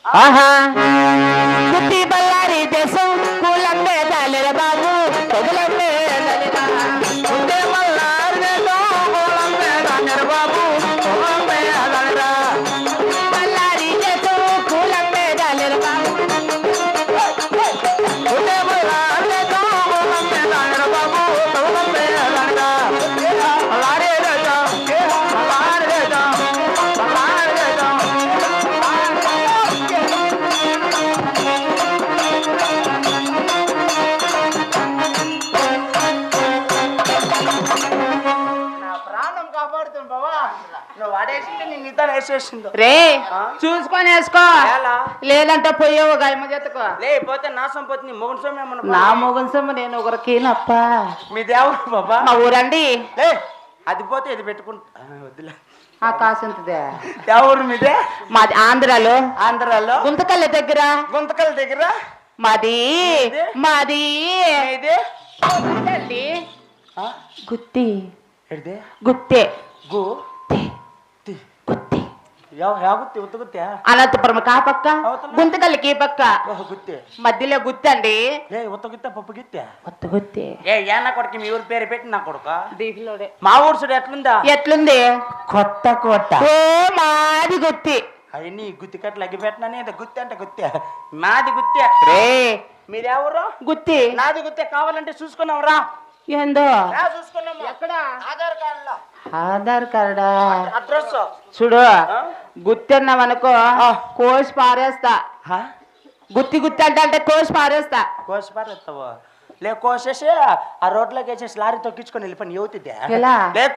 ఆహా గుత్తి బళ్ళారి దేశం కూలమ్మే దాలిర బాబు తొగులమ్మే దలిరా గుత్తి బళ్ళారి దేశం కూలమ్మే దాలిర బాబు తొగులమ్మే దలిరా బళ్ళారి దేశం కూలమ్మే దాలిర బాబు గుత్తి బళ్ళారి దేశం కూలమ్మే దాలిర బాబు తొగులమ్మే దలిరా బళ్ళారి దేశం బళ్ళారి దేశం బళ్ళారి దేశం ప్రాణం కాపాడుతుంది బావా నువ్వు వాడేసింటే నేను ఇతను వేసేసిందో రే చూసుకొని వేసుకో ఎలా? లేదంటే పోయేవు గాయమ చేతుకో లేకపోతే నా సంపత్తి నీ మొగన్ సొమ్ము నా మొగన్ సొమ్ము నేను ఒకరికేనప్ప మీ దేవుడు బాబా మా ఊరండి లే అది పోతే ఇది పెట్టుకుంటా వద్దులే ఆ కాసింతదే ఎవరు మీదే మాది ఆంధ్రాలో ఆంధ్రాలో గుంతకల్ల దగ్గర గుంతకల్ దగ్గర మాది మీది? మాది ఇది అండి గుత్తి ఎడిదే గుత్తే గు తే, తి గుత్తి యాగుత్తి ఉత్త గుత్తే అనంతపురం కా పక్క అవతల? గుంతకల్లకి ఈ పక్క ఓహ్ గుత్తే మధ్యలో గుత్తండి ఏ ఉత్త గుత్తే పప్పు గుత్తే కొత్త గుత్తి ఏ నా కొడుకు మీ ఊరు పేరు పెట్టి నా కొడుక దీపిలోడే మా ఊరు చూడు ఎట్లుందా ఎట్లుంది కొత్త కోట ఓ మాది గుత్తి అవన్నీ గుత్తి కట్లు అగ్గి పెట్టినా గుత్తి అంటే గుత్తే మాది గుత్తే రే మీరెవరు గుత్తి నాది గుత్తే కావాలంటే చూసుకున్నావురా ఏందో చూసుకున్నాము ఎక్కడ ఆధార్ కార్డులో ఆధార్ కార్డా అడ్రస్ చూడు గుత్తి అన్నావనుకో కోసి పారేస్తా గుత్తి గుత్తి అంటే కోసి పారేస్తా కోసి పారేస్తావు లే కోసేసి ఆ రోడ్లోకి వేసేసి లారీ తొక్కించుకొని వెళ్ళిపోయి యువతిదే ఎలా? లే